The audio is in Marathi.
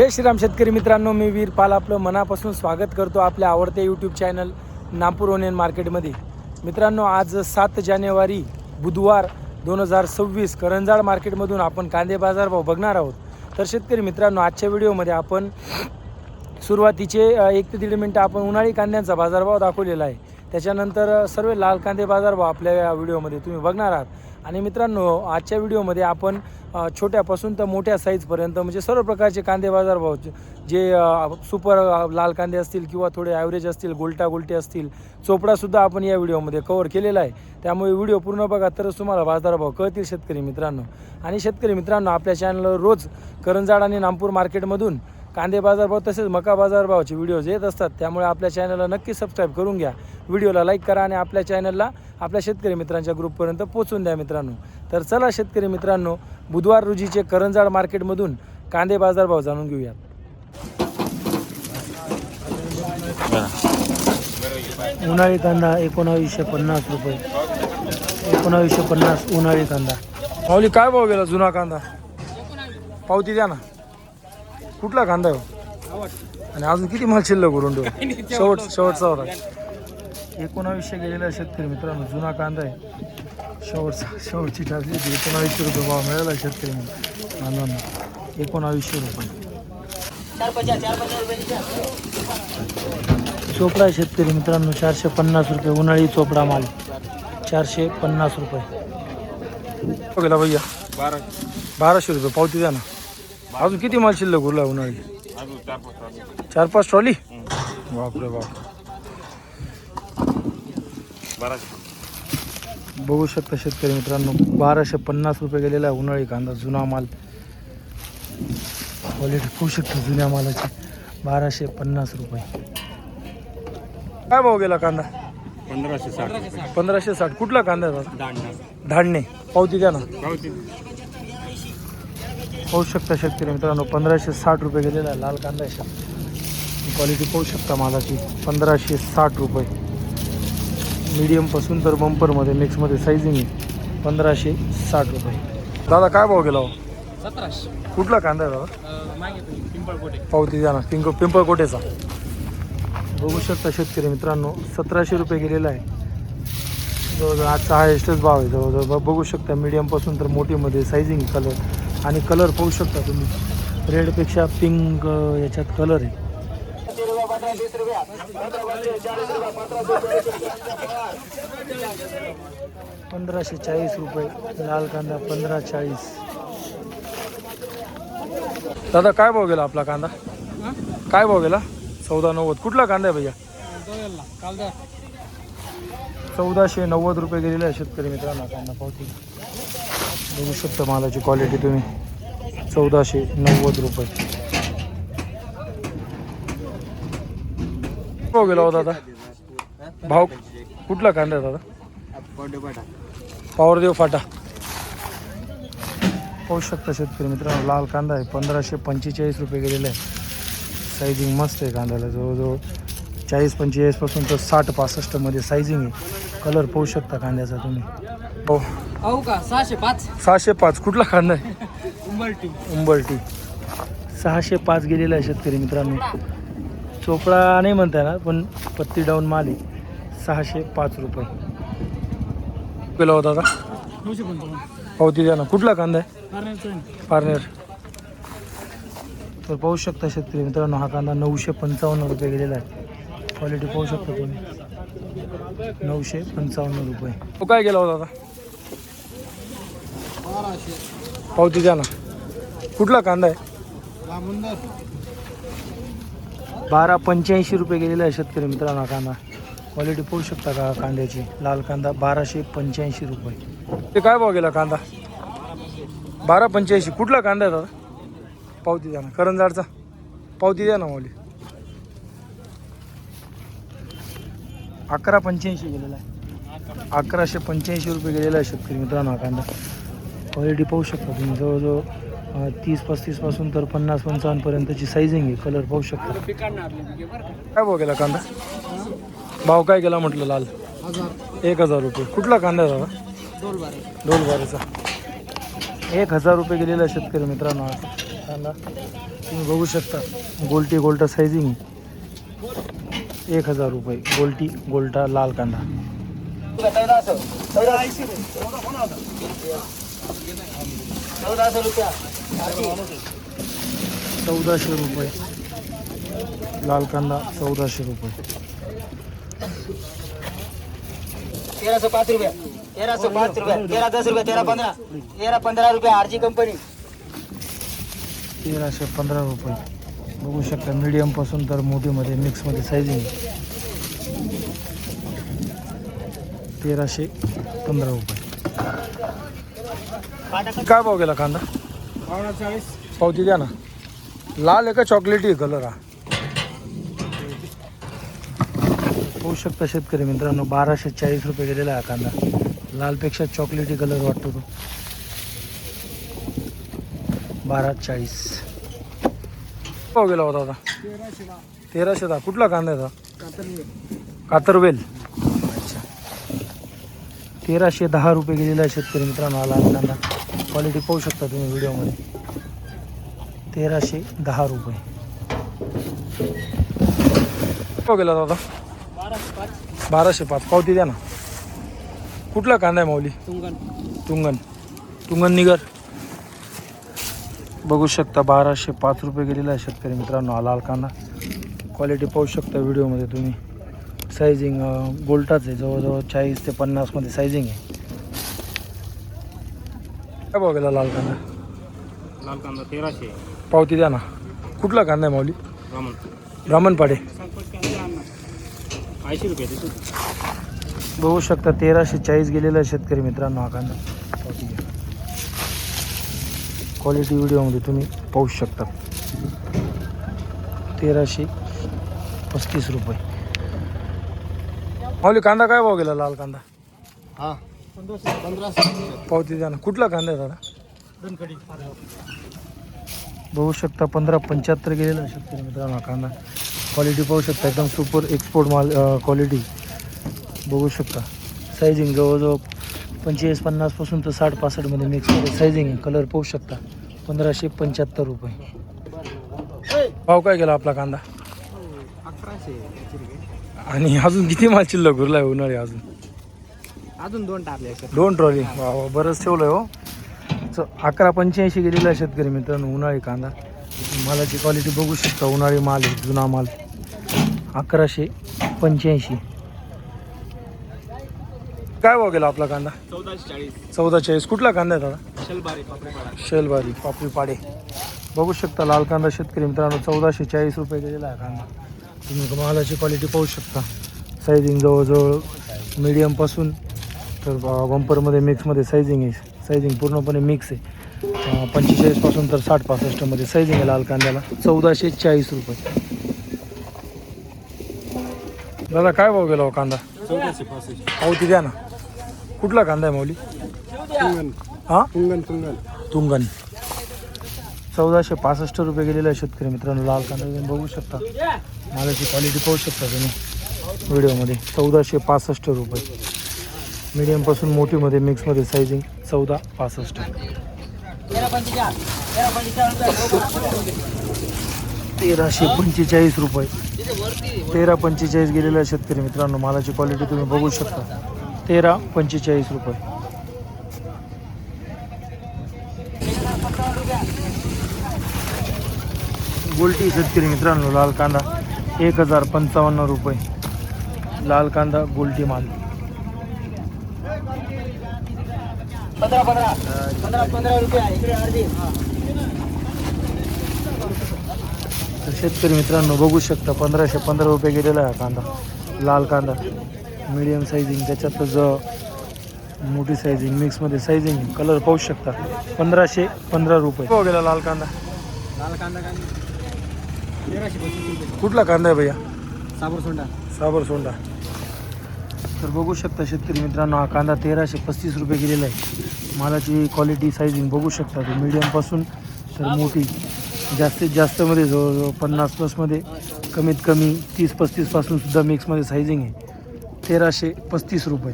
जय श्रीराम शेतकरी मित्रांनो, मी वीरपाल आपलं मनापासून स्वागत करतो आपल्या आवडत्या यूट्यूब चॅनल नागपूर ओनियन मार्केटमध्ये. मित्रांनो, आज 7 जानेवारी बुधवार 2026 करंजाड मार्केटमधून आपण कांदे बाजारभाव बघणार आहोत. तर शेतकरी मित्रांनो, आजच्या व्हिडिओमध्ये आपण सुरुवातीचे 1 ते 1.5 मिनटं आपण उन्हाळी कांद्यांचा बाजारभाव दाखवलेला आहे. त्याच्यानंतर सर्व लाल कांदे बाजारभाव आपल्या या व्हिडिओमध्ये तुम्ही बघणार आहात. आणि मित्रांनो, आजच्या व्हिडिओमध्ये आपण छोट्यापासून तर मोठ्या साईजपर्यंत म्हणजे सर्व प्रकारचे कांदे बाजारभाव जे सुपर लाल कांदे असतील किंवा थोडे ॲव्हरेज असतील, गोलटे असतील, चोपडासुद्धा आपण या व्हिडिओमध्ये कव्हर केलेला आहे. त्यामुळे व्हिडिओ पूर्ण बघा तरच तुम्हाला बाजारभाव कळतील शेतकरी मित्रांनो. आणि शेतकरी मित्रांनो, आपल्या चॅनलवर रोज करंजाड आणि नागपूर मार्केटमधून कांदे बाजारभाव तसेच मका बाजारभावाचे व्हिडिओज येत असतात. त्यामुळे आपल्या चॅनलला नक्की सबस्क्राईब करून घ्या, व्हिडिओला लाईक करा आणि आपल्या चॅनलला आपल्या शेतकरी मित्रांच्या ग्रुपपर्यंत पोहोचून द्या मित्रांनो. तर चला शेतकरी मित्रांनो, बुधवार रोजीचे करंजाड मार्केटमधून कांदे बाजारभाव जाणून घेऊयात. उन्हाळी कांदा 1950 रुपये, 1950 उन्हाळी कांदा. माऊली, काय भाव गेला जुना कांदा? पावती द्या ना. कुठला कांदा आहे आणि अजून किती माल शिल्लक करून ठेवू? शेवटचा होता 1900 गेलेला शेतकरी मित्रांनो. जुना कांदा आहे, शेवटची टाकली 1900 रुपये भाव मिळाला शेतकरी मित्रांनो. 1900 रुपये. चोपडा आहे शेतकरी मित्रांनो, 450 रुपये उन्हाळी चोपडा माल, 450 रुपये गेला भैया. 1200 रुपये पावती द्या ना. अजून किती माल शिल्लक उरला उन्हाळी? 4-5 ट्रॉली. बापरे बाप. बघू शकता शेतकरी मित्रांनो, 1250 रुपये गेलेला आहे उन्हाळी कांदा, जुना माल. क्वालिटी पाहू शकता जुन्या मालाची. 1250 रुपये. काय भाव गेला कांदा? 1560. 1560. कुठला कांदा आहे? धाडणे. पावती द्या ना. पाहू शकता शेतकरी मित्रांनो, 1560 रुपये गेलेला आहे लाल कांदा आहे. क्वालिटी पाहू शकता मालाची. 1560 रुपये. मीडियमपासून तर बंपरमध्ये मिक्समध्ये साईजिंग आहे. 1560 रुपये. दादा, काय भाव गेला हो? 1700. कुठला कांदा आहे दादा? पिंपळकोटे. पावती द्या ना. पिंपळकोटेचा. बघू शकता शेतकरी मित्रांनो, 1700 रुपये गेलेला आहे. जवळजवळ आजचा हायेस्टच भाव आहे जवळजवळ. बघू शकता मीडियमपासून तर मोठीमध्ये साईजिंग, कलर आणि कलर पाहू शकता तुम्ही. रेडपेक्षा पिंक याच्यात कलर आहे. 1540 रुपये लाल कांदा. 1540. दादा, काय भाव गेला आपला कांदा? काय भाव गेला? 1490. कुठला कांदा आहे भैया? 1490 रुपये गेलेला आहे शेतकरी मित्रांनो कांदा. पावती बघू शकता मालाची क्वालिटी तुम्ही. 1490 रुपये भाव गेला हो दादा. भाव कुठला कांदा आहे दादा? पावरदेव फाटा. पाहू शकता शेतकरी मित्रांनो, लाल कांदा आहे. 1545 रुपये गेलेला आहे. साईजिंग मस्त आहे कांद्याला. जवळजवळ 40-45 पासून तर 60-65 मध्ये साईजिंग आहे. कलर पाहू शकता कांद्याचा तुम्ही. हो का 605. 605. कुठला कांदा आहे? उंबरटी. 605 गेलेला आहे शेतकरी मित्रांनो. चोपडा नाही म्हणताय ना, पण पत्ती डाऊन माल आहे. 605 रुपये गेला होता का? पावती द्या ना. कुठला कांदा आहे? पारनेर. तर पाहू शकता शेतकरी मित्रांनो, हा कांदा 955 रुपये गेलेला आहे. क्वालिटी पाहू शकता तुम्ही. 955 रुपये. तो काय गेला होता आता? 1200. पावती द्या ना. कुठला कांदा आहे? 1285 रुपये गेलेला आहे शेतकरी मित्रांनो कांदा. क्वालिटी पाहू शकता का कांद्याची? लाल कांदा 1285 रुपये. ते काय भाव गेला कांदा? 1285. कुठला कांदा आहे दादा? पावती द्या ना. करंजाडचा. पावती द्या ना माऊली. 1185 गेलेला आहे. 1185 रुपये गेलेला आहे शेतकरी मित्रांनो हा कांदा. क्वालिटी पाहू शकता तुम्ही. जवळजवळ 30-35 पासून तर 50-55 पर्यंतची साईजिंग आहे. कलर पाहू शकता. काय भाव गेला कांदा? भाव काय गेला म्हटलं? लाल 1000 रुपये. कुठला कांदा आहे दादा? डोलबारेचा. 1000 रुपये गेलेला शेतकरी मित्रांनो कांदा. तुम्ही बघू शकता गोल्टी गोल्टा सायझिंग 1000 रुपये. गोल्टी गोल्टा लाल कांदा 1400 रुपये. लाल कांदा 1400 रुपये. 1305 रुपये, 1305 रुपये, 1310 रुपये, 1315, 1315 रुपये आरजी कंपनी. 1315 रुपये. बघू शकता मीडियम पासून तर मोठीमध्ये मिक्समध्ये सायझिंग 1315 रुपये. काय भाव गेला कांदा? 40. पावती द्या ना. लाल आहे का चॉकलेटी कलर हा? होऊ शकता शेतकरी मित्रांनो 1240 रुपये गेलेला हा कांदा. लालपेक्षा चॉकलेटी कलर वाटतो तो. 1240 भाव गेला होता आता 1300. कुठला कांदा आहे कातरवेल? अच्छा 1310 रुपये गेलेला आहे शेतकरी मित्रांनो हा लाल कांदा. क्वालिटी पाहू शकता तुम्ही व्हिडिओमध्ये. 1310 रुपये. भाव गेला दादा 1205. पावती द्या ना. कुठला कांदा आहे माऊली? तुंगन निगर. बघू शकता 1205 रुपये गेलेला आहे शेतकरी मित्रांनो हा लाल कांदा. क्वालिटी पाहू शकता व्हिडिओमध्ये तुम्ही. सायझिंग गोल्टाच आहे, जवळजवळ 40 ते 50 मध्ये सायझिंग आहे. काय भाव गेला लाल कांदा? लाल कांदा 1300. पावती द्या ना. कुठला कांदा आहे माऊली? रामनपाडे. 80 रुपये. बघू शकता 1340 गेलेला आहे शेतकरी मित्रांनो हा कांदा. पावती द्या. क्वालिटी व्हिडिओमध्ये तुम्ही पाहू शकता. 1335 रुपये. माऊली कांदा काय भाव गेला लाल कांदा? हां 1500. पावती द्या ना. कुठला कांदा आहे दादा? बघू शकता 1575 गेलेला आहे शेतकरी मित्रांनो हा कांदा. क्वालिटी पाहू शकता एकदम सुपर एक्सपोर्ट माल क्वालिटी बघू शकता. सायझिंग जवळजवळ 45-50 पासून तर 60-65 मध्ये मिक्समध्ये सायझिंग आहे. कलर पाहू शकता. 1575 रुपये. भाव काय गेला आपला कांदा? 1100. आणि अजून किती माल शिल्लक उरला आहे उन्हाळी? अजून 2 टाकले. 2 ट्रॉली. वा बरंच ठेवलं आहे हो. 1185 गेलेला आहे शेतकरी मित्रांनो उन्हाळी कांदा. मालाची क्वालिटी बघू शकता. उन्हाळी माल आहे, जुना माल. 1185. काय भाव गेला आपला कांदा? 1440. 1440. कुठला कांदा आहे दादा? शलबारी पापडीपाडा. शेलबारी पापडी. बघू शकता लाल कांदा शेतकरी मित्रांनो 1440 रुपये गेलेला आहे कांदा. तुम्ही मालाची क्वालिटी पाहू शकता. सायझिंग जवळजवळ मीडियमपासून तर बंपरमध्ये मिक्समध्ये सायझिंग आहे. सायझिंग पूर्णपणे मिक्स आहे. 45 पासून तर 60-65 मध्ये सायझिंग आहे लाल कांद्याला. 1440 रुपये. दादा काय भाव गेला हो कांदा? 1465. पावती द्या ना. कुठला कांदा आहे माऊली? हां तुंगन. 1465 रुपये गेलेला आहे शेतकरी मित्रांनो लाल कांदा. तुम्ही बघू शकता. मालाची क्वालिटी पाहू शकता तुम्ही व्हिडिओमध्ये. 1465 रुपये. मीडियमपासून मोठीमध्ये मिक्समध्ये सायझिंग 1465. 1345 रुपये. 1345 गेलेला आहे शेतकरी मित्रांनो. मालाची क्वालिटी तुम्ही बघू शकता. 1345 रुपये. गोल्टी शेतकरी मित्रांनो लाल कांदा 1055 रुपये. लाल कांदा गोल्टी माल. 15 रुपये इकडे आरजी. तर शेतकरी मित्रांनो बघू शकता 1515 रुपये गेलेला आहे कांदा. लाल कांदा मीडियम सायझिंग. त्याच्यातच मोठी सायझिंग मिक्समध्ये सायझिंग. कलर पाहू शकता. 1515 रुपये. हो गेला लाल कांदा? लाल कांदा 1325 रुपये. कुठला कांदा आहे भैया? साबर सोंडा. तर बघू शकता शेतकरी मित्रांनो हा कांदा 1335 रुपये गेलेला आहे. मालाची क्वालिटी सायझिंग बघू शकता. ते मीडियमपासून तर मोठी जास्तीत जास्तमध्ये जवळजवळ 50+ कमीत कमी 30-35 पासून सुद्धा मिक्समध्ये सायझिंग आहे. 1335 रुपये.